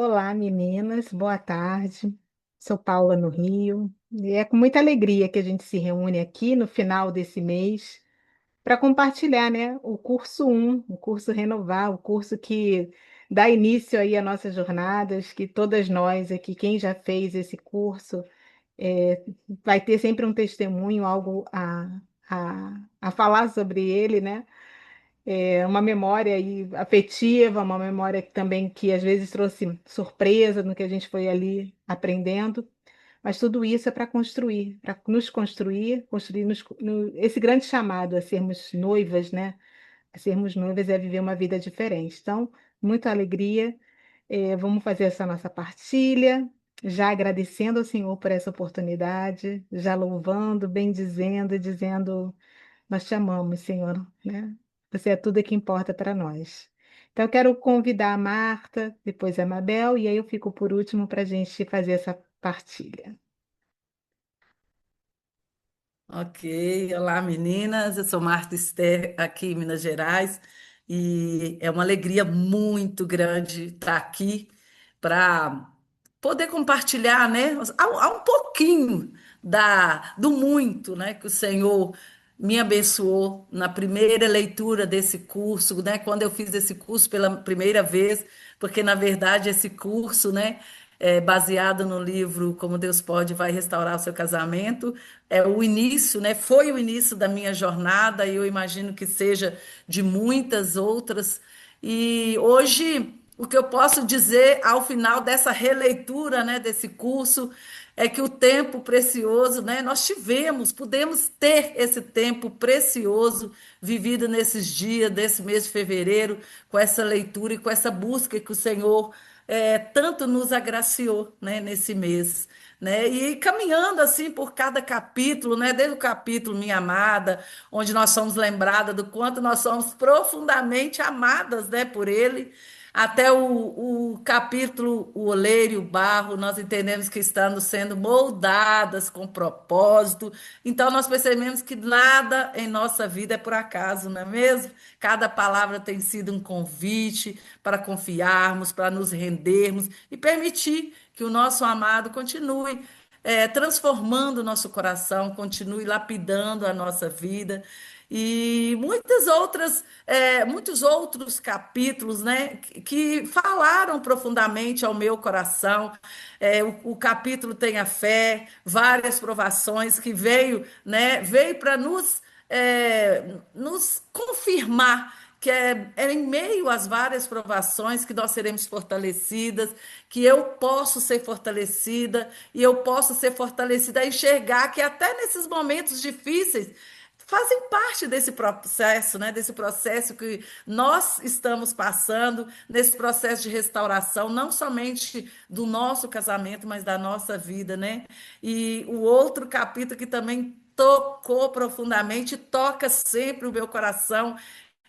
Olá, meninas, boa tarde. Sou Paula no Rio e é com muita alegria que a gente se reúne aqui no final desse mês para compartilhar, né, o curso o curso Renovar, o curso que dá início aí às nossas jornadas, que todas nós aqui, quem já fez esse curso, é, vai ter sempre um testemunho, algo a falar sobre ele, né? É uma memória aí afetiva, uma memória também que às vezes trouxe surpresa no que a gente foi ali aprendendo, mas tudo isso é para nos construir, esse grande chamado a sermos noivas, né? A sermos noivas é viver uma vida diferente. Então, muita alegria. Vamos fazer essa nossa partilha, já agradecendo ao Senhor por essa oportunidade, já louvando, bendizendo e dizendo nós te amamos, Senhor, né? Você é tudo que importa para nós. Então, eu quero convidar a Marta, depois a Mabel, e aí eu fico por último para a gente fazer essa partilha. Ok, olá meninas, eu sou Marta Esther, aqui em Minas Gerais, e é uma alegria muito grande estar aqui para poder compartilhar, né, há um pouquinho do muito, né, que o Senhor me abençoou na primeira leitura desse curso, né, quando eu fiz esse curso pela primeira vez, porque na verdade esse curso, né, é baseado no livro Como Deus Pode e Vai Restaurar o Seu Casamento, é o início, né, foi o início da minha jornada e eu imagino que seja de muitas outras. E hoje o que eu posso dizer ao final dessa releitura, né, desse curso, é que o tempo precioso, né, nós pudemos ter esse tempo precioso vivido nesses dias desse mês de fevereiro, com essa leitura e com essa busca que o Senhor tanto nos agraciou, né, nesse mês. Né? E caminhando assim por cada capítulo, né? Desde o capítulo Minha Amada, onde nós somos lembradas do quanto nós somos profundamente amadas, né, por Ele, até o capítulo O Oleiro e o Barro, nós entendemos que estamos sendo moldadas com propósito. Então nós percebemos que nada em nossa vida é por acaso, não é mesmo? Cada palavra tem sido um convite para confiarmos, para nos rendermos e permitir que o nosso amado continue transformando o nosso coração, continue lapidando a nossa vida e muitos outros capítulos, né, que falaram profundamente ao meu coração. O capítulo tem a fé, várias provações que veio para nos confirmar que é em meio às várias provações que nós seremos fortalecidas, que eu posso ser fortalecida e eu posso ser fortalecida a enxergar que até nesses momentos difíceis fazem parte desse processo, né? Desse processo que nós estamos passando, nesse processo de restauração, não somente do nosso casamento, mas da nossa vida, né? E o outro capítulo que também tocou profundamente, toca sempre o meu coração,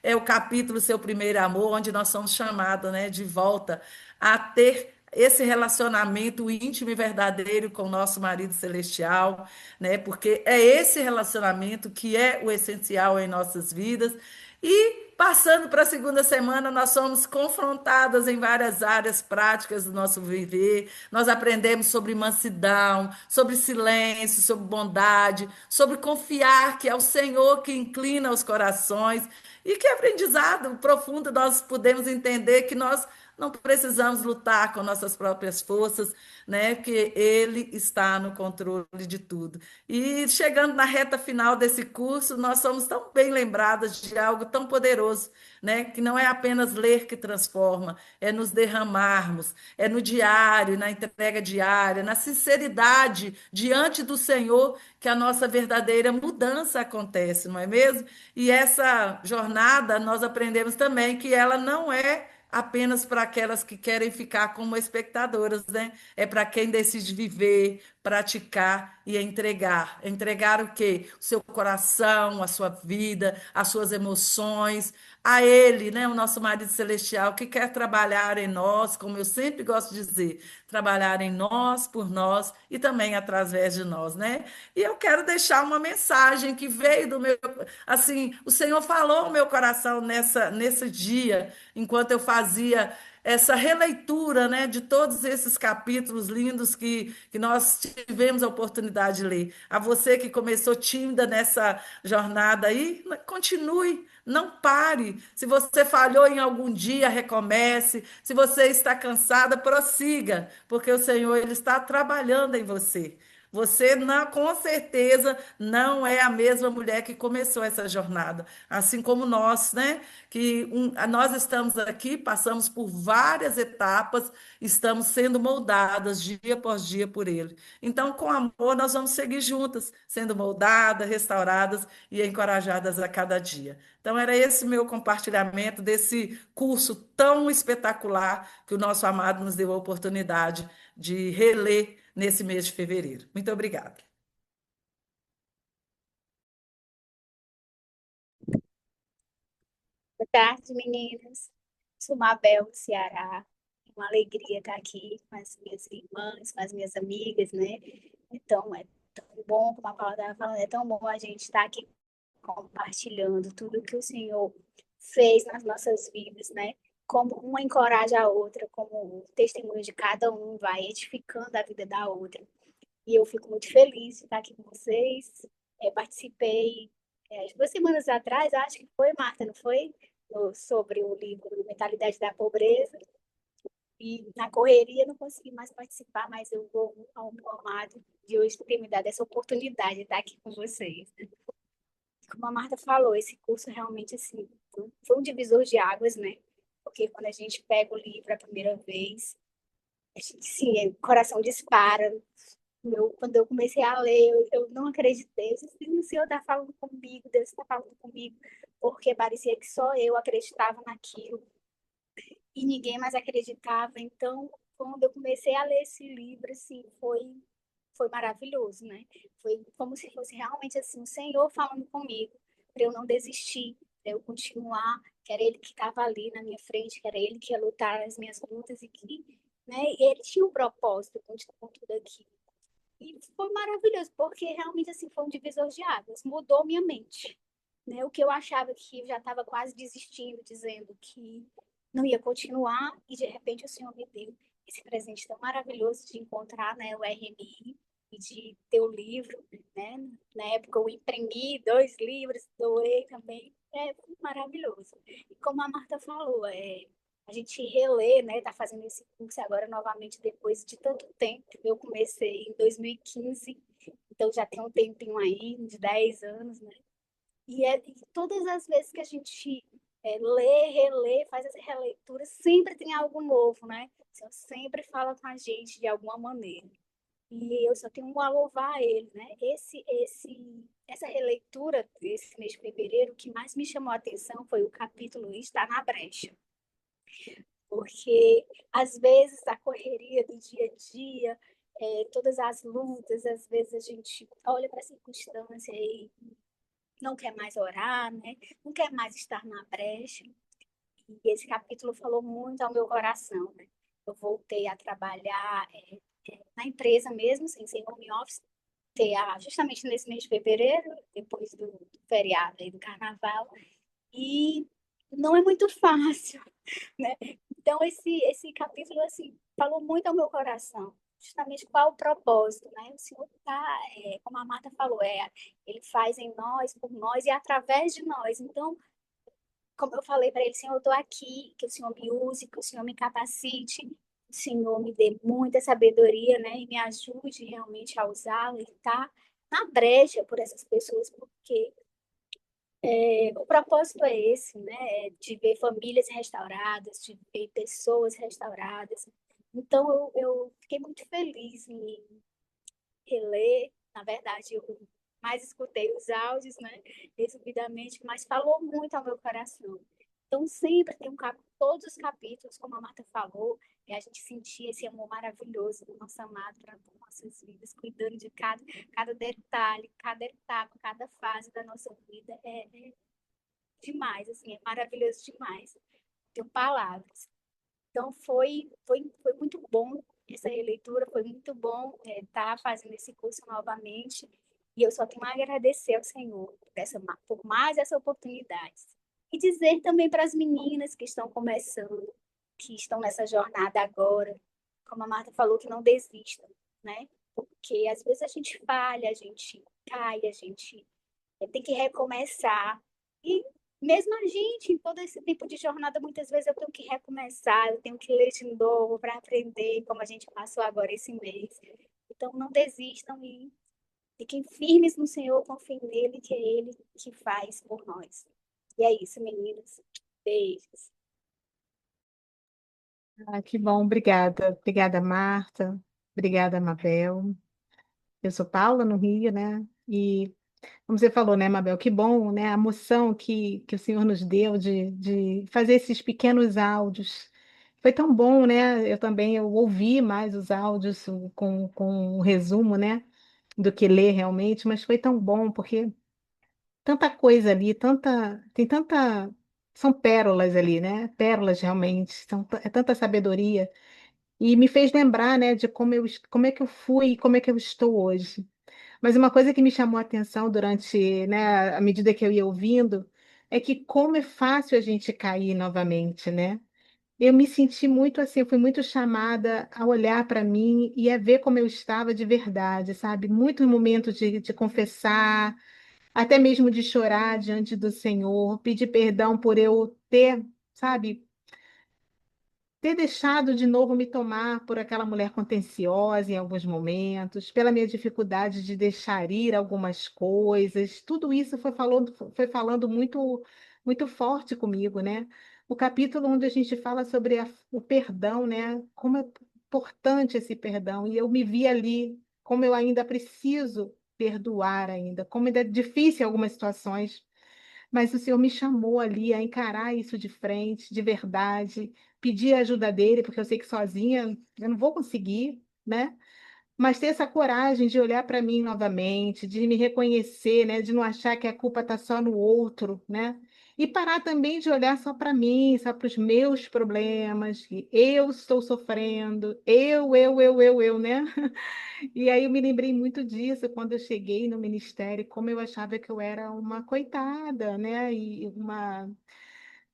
é o capítulo Seu Primeiro Amor, onde nós somos chamados, né, de volta a ter esse relacionamento íntimo e verdadeiro com o nosso marido celestial, né? Porque é esse relacionamento que é o essencial em nossas vidas. E passando para a segunda semana, nós somos confrontadas em várias áreas práticas do nosso viver. Nós aprendemos sobre mansidão, sobre silêncio, sobre bondade, sobre confiar que é o Senhor que inclina os corações. E que aprendizado profundo nós podemos entender que nós não precisamos lutar com nossas próprias forças, né? Porque Ele está no controle de tudo. E chegando na reta final desse curso, nós somos tão bem lembradas de algo tão poderoso, né? Que não é apenas ler que transforma, é nos derramarmos, é no diário, na entrega diária, na sinceridade diante do Senhor que a nossa verdadeira mudança acontece, não é mesmo? E essa jornada nós aprendemos também que ela não é apenas para aquelas que querem ficar como espectadoras, né? É para quem decide viver, praticar e entregar. Entregar o quê? O seu coração, a sua vida, as suas emoções, a Ele, né? O nosso marido celestial, que quer trabalhar em nós, como eu sempre gosto de dizer, trabalhar em nós, por nós e também através de nós, né? E eu quero deixar uma mensagem que veio do meu, assim, o Senhor falou ao meu coração nesse dia, enquanto eu fazia essa releitura, né, de todos esses capítulos lindos que nós tivemos a oportunidade de ler. A você que começou tímida nessa jornada aí, continue, não pare. Se você falhou em algum dia, recomece. Se você está cansada, prossiga, porque o Senhor ele está trabalhando em você. Você não, com certeza não é a mesma mulher que começou essa jornada, assim como nós, né? Nós estamos aqui, passamos por várias etapas, estamos sendo moldadas dia após dia por Ele. Então, com amor, nós vamos seguir juntas, sendo moldadas, restauradas e encorajadas a cada dia. Então, era esse meu compartilhamento desse curso tão espetacular que o nosso amado nos deu a oportunidade de reler nesse mês de fevereiro. Muito obrigada. Boa tarde, meninas. Sou Mabel, do Ceará. É uma alegria estar aqui com as minhas irmãs, com as minhas amigas, né? Então, é tão bom, como a Paula estava falando, é tão bom a gente estar aqui compartilhando tudo que o Senhor fez nas nossas vidas, né? Como uma encoraja a outra, como o testemunho de cada um vai edificando a vida da outra. E eu fico muito feliz de estar aqui com vocês. Participei 2 semanas atrás, acho que foi, Marta, não foi? Sobre o livro Mentalidade da Pobreza. E na correria não consegui mais participar, mas eu vou ao meu amado de hoje ter me dado essa oportunidade de estar aqui com vocês. Como a Marta falou, esse curso realmente assim, foi um divisor de águas, né? Porque quando a gente pega o livro a primeira vez, a gente, sim, o coração dispara. Quando eu comecei a ler, eu não acreditei. Eu disse, o Senhor está falando comigo, Deus está falando comigo, porque parecia que só eu acreditava naquilo e ninguém mais acreditava. Então, quando eu comecei a ler esse livro, assim, foi maravilhoso, né? Foi como se fosse realmente assim, o Senhor falando comigo, para eu não desistir, para eu continuar, que era Ele que estava ali na minha frente, que era Ele que ia lutar as minhas lutas e que, né? E Ele tinha um propósito com tudo aquilo. E foi maravilhoso, porque realmente assim foi um divisor de águas, mudou minha mente. Né? O que eu achava que eu já estava quase desistindo, dizendo que não ia continuar, e de repente o Senhor me deu esse presente tão maravilhoso de encontrar, né, o RMI e de ter o livro. Né? Na época eu imprimi 2 livros, doei também. Foi maravilhoso. E como a Marta falou, a gente relê, né? Tá fazendo esse curso agora novamente depois de tanto tempo. Eu comecei em 2015, então já tem um tempinho aí, de 10 anos, né? E todas as vezes que a gente lê, relê, faz essa releitura, sempre tem algo novo, né? O Senhor sempre fala com a gente de alguma maneira. E eu só tenho a louvar a Ele, né? Essa releitura desse mês de fevereiro, o que mais me chamou a atenção foi o capítulo Está na Brecha. Porque, às vezes, a correria do dia a dia, todas as lutas, às vezes a gente olha para a circunstância e não quer mais orar, né? Não quer mais estar na brecha. E esse capítulo falou muito ao meu coração, né? Eu voltei a trabalhar na empresa mesmo, sem home office, justamente nesse mês de fevereiro, depois do feriado aí do carnaval, e não é muito fácil, né? Então, esse capítulo, assim, falou muito ao meu coração, justamente qual o propósito, né? O Senhor está, como a Marta falou, Ele faz em nós, por nós e através de nós. Então, como eu falei para ele, Senhor, eu estou aqui, que o Senhor me use, que o Senhor me capacite, o Senhor me dê muita sabedoria, né? E me ajude realmente a usá-la e estar na brecha por essas pessoas, porque o propósito é esse, né? De ver famílias restauradas, de ver pessoas restauradas. Então, eu fiquei muito feliz em reler. Na verdade, eu mais escutei os áudios, né? Resumidamente, mas falou muito ao meu coração. Então, sempre tem todos os capítulos, como a Marta falou, a gente sentia esse amor maravilhoso do nosso amado para nossas vidas, cuidando de cada detalhe, cada etapa, cada fase da nossa vida. É demais, assim, é maravilhoso demais. Tenho palavras. Então, foi muito bom essa releitura, foi muito bom estar fazendo esse curso novamente. E eu só tenho a agradecer ao Senhor por mais essa oportunidade. E dizer também para as meninas que estão começando, que estão nessa jornada agora, como a Marta falou, que não desistam, né? Porque às vezes a gente falha, a gente cai, a gente tem que recomeçar. E mesmo a gente, em todo esse tempo de jornada, muitas vezes eu tenho que recomeçar, eu tenho que ler de novo para aprender, como a gente passou agora esse mês. Então, não desistam e fiquem firmes no Senhor, confiem nele, que é ele que faz por nós. E é isso, meninas. Beijos. Ah, que bom, obrigada. Obrigada, Marta. Obrigada, Mabel. Eu sou Paula, no Rio, né? E como você falou, né, Mabel, que bom, né? A moção que o Senhor nos deu de fazer esses pequenos áudios. Foi tão bom, né? Eu ouvi mais os áudios com um resumo, né? Do que ler realmente, mas foi tão bom, porque tanta coisa ali, tem tanta, são pérolas ali, né? Pérolas realmente, é tanta sabedoria. E me fez lembrar, né, de como é que eu fui e como é que eu estou hoje. Mas uma coisa que me chamou a atenção durante, né, à medida que eu ia ouvindo, é que como é fácil a gente cair novamente, né? Eu me senti muito assim, eu fui muito chamada a olhar para mim e a ver como eu estava de verdade, sabe? Muitos momentos de confessar, até mesmo de chorar diante do Senhor, pedir perdão por eu ter, sabe, ter deixado de novo me tomar por aquela mulher contenciosa em alguns momentos, pela minha dificuldade de deixar ir algumas coisas, tudo isso foi falando muito, muito forte comigo, né? O capítulo onde a gente fala sobre o perdão, né? Como é importante esse perdão, e eu me vi ali, como eu ainda preciso perdoar ainda, como ainda é difícil em algumas situações, mas o Senhor me chamou ali a encarar isso de frente, de verdade, pedir a ajuda dele, porque eu sei que sozinha eu não vou conseguir, né? Mas ter essa coragem de olhar para mim novamente, de me reconhecer, né? De não achar que a culpa está só no outro, né? E parar também de olhar só para mim, só para os meus problemas, que eu estou sofrendo, né? E aí eu me lembrei muito disso quando eu cheguei no ministério, como eu achava que eu era uma coitada, né?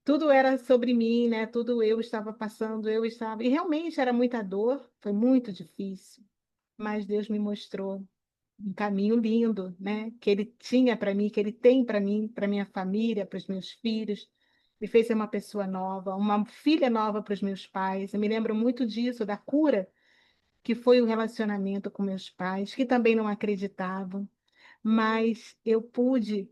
Tudo era sobre mim, né? Tudo eu estava passando, eu estava. E realmente era muita dor, foi muito difícil, mas Deus me mostrou um caminho lindo, né? Que Ele tinha para mim, que Ele tem para mim, para minha família, para os meus filhos. Me fez ser uma pessoa nova, uma filha nova para os meus pais. Eu me lembro muito disso, da cura que foi o relacionamento com meus pais, que também não acreditavam, mas eu pude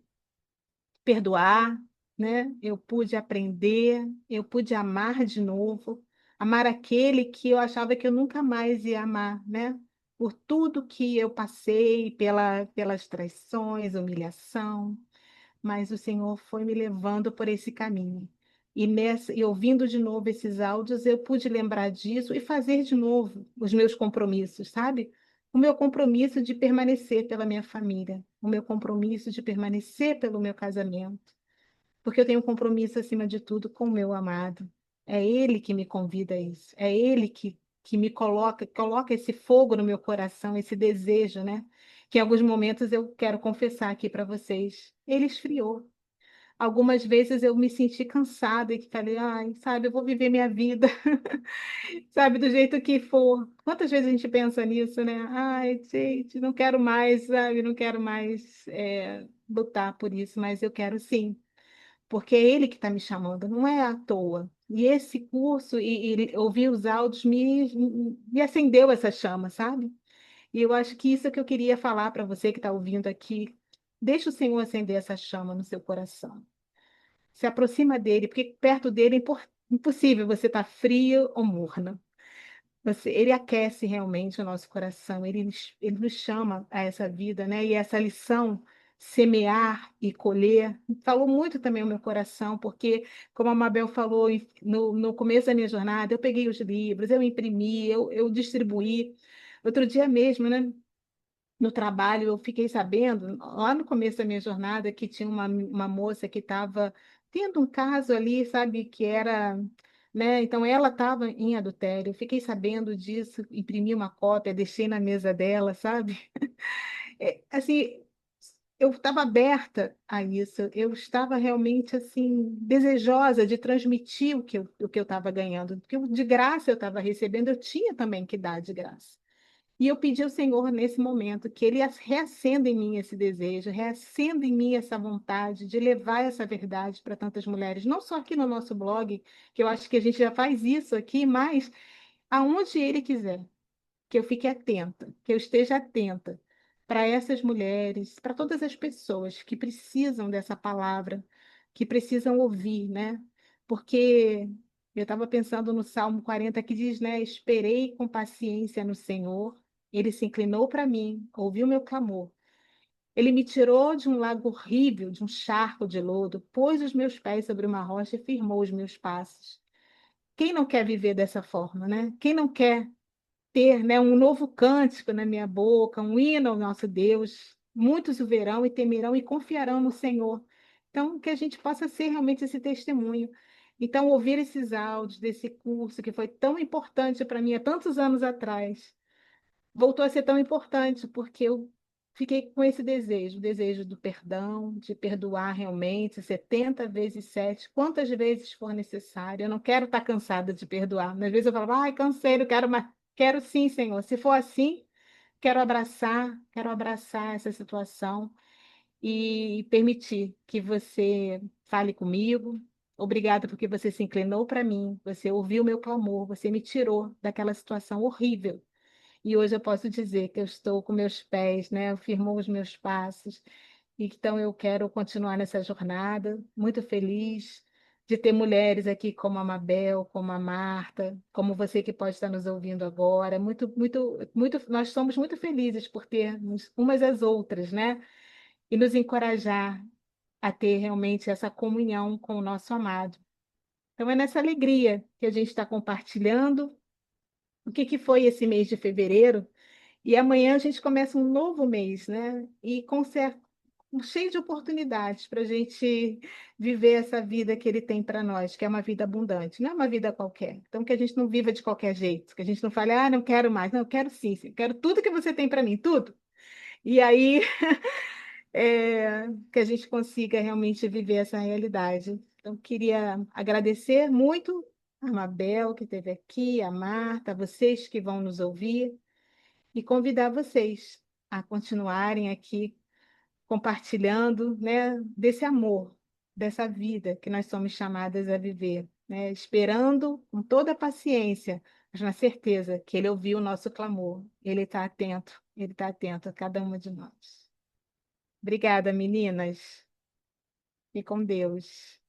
perdoar, né? Eu pude aprender, eu pude amar de novo, amar aquele que eu achava que eu nunca mais ia amar, né? Por tudo que eu passei, pelas traições, humilhação, mas o Senhor foi me levando por esse caminho. E ouvindo de novo esses áudios, eu pude lembrar disso e fazer de novo os meus compromissos, sabe? O meu compromisso de permanecer pela minha família, o meu compromisso de permanecer pelo meu casamento, porque eu tenho um compromisso acima de tudo com o meu amado. É Ele que me convida a isso, é Ele que me coloca esse fogo no meu coração, esse desejo, né? Que em alguns momentos eu quero confessar aqui para vocês, ele esfriou. Algumas vezes eu me senti cansada e falei, ai, sabe, eu vou viver minha vida, sabe, do jeito que for. Quantas vezes a gente pensa nisso, né? Ai, gente, não quero mais, sabe, não quero mais lutar por isso, mas eu quero sim, porque é ele que está me chamando, não é à toa. E esse curso e ouvir os áudios me acendeu essa chama, sabe? E eu acho que isso é que eu queria falar para você que está ouvindo aqui. Deixa o Senhor acender essa chama no seu coração. Se aproxima dele, porque perto dele é impossível você estar frio ou morno. Ele aquece realmente o nosso coração, ele nos chama a essa vida, né? E essa lição, semear e colher, falou muito também ao meu coração, porque, como a Mabel falou no começo da minha jornada, eu peguei os livros, eu imprimi, eu distribuí. Outro dia mesmo, né? No trabalho, eu fiquei sabendo, lá no começo da minha jornada, que tinha uma moça que estava tendo um caso ali, sabe, que era, né? Então ela estava em adultério. Eu fiquei sabendo disso, imprimi uma cópia, deixei na mesa dela, sabe? Assim, eu estava aberta a isso, eu estava realmente assim desejosa de transmitir o que eu estava ganhando, porque de graça eu estava recebendo, eu tinha também que dar de graça. E eu pedi ao Senhor nesse momento que Ele reacenda em mim esse desejo, reacenda em mim essa vontade de levar essa verdade para tantas mulheres, não só aqui no nosso blog, que eu acho que a gente já faz isso aqui, mas aonde Ele quiser que eu fique atenta, que eu esteja atenta para essas mulheres, para todas as pessoas que precisam dessa palavra, que precisam ouvir, né? Porque eu estava pensando no Salmo 40 que diz, né? Esperei com paciência no Senhor, ele se inclinou para mim, ouviu meu clamor. Ele me tirou de um lago horrível, de um charco de lodo, pôs os meus pés sobre uma rocha e firmou os meus passos. Quem não quer viver dessa forma, né? Quem não quer ter, né, um novo cântico na minha boca, um hino ao nosso Deus. Muitos o verão e temerão e confiarão no Senhor. Então, que a gente possa ser realmente esse testemunho. Então, ouvir esses áudios desse curso que foi tão importante para mim há tantos anos atrás, voltou a ser tão importante, porque eu fiquei com esse desejo, o desejo do perdão, de perdoar realmente, 70 vezes 7, quantas vezes for necessário. Eu não quero estar cansada de perdoar. Às vezes eu falo, ai, cansei, não quero mais. Quero sim, Senhor. Se for assim, quero abraçar essa situação e permitir que você fale comigo. Obrigada porque você se inclinou para mim, você ouviu meu clamor, você me tirou daquela situação horrível e hoje eu posso dizer que eu estou com meus pés, né? Firmou os meus passos. Então eu quero continuar nessa jornada, muito feliz de ter mulheres aqui como a Mabel, como a Marta, como você que pode estar nos ouvindo agora. Nós somos muito felizes por termos umas às outras, né? E nos encorajar a ter realmente essa comunhão com o nosso amado. Então é nessa alegria que a gente está compartilhando o que que foi esse mês de fevereiro e amanhã a gente começa um novo mês, né? E cheio de oportunidades para a gente viver essa vida que ele tem para nós, que é uma vida abundante, não é uma vida qualquer. Então, que a gente não viva de qualquer jeito, que a gente não fale, ah, não quero mais. Não, eu quero sim, sim, eu quero tudo que você tem para mim, tudo. E aí, que a gente consiga realmente viver essa realidade. Então, queria agradecer muito a Mabel, que esteve aqui, a Marta, a vocês que vão nos ouvir e convidar vocês a continuarem aqui compartilhando, né, desse amor, dessa vida que nós somos chamadas a viver, né, esperando com toda a paciência, mas na certeza que Ele ouviu o nosso clamor, Ele está atento a cada uma de nós. Obrigada, meninas, e com Deus.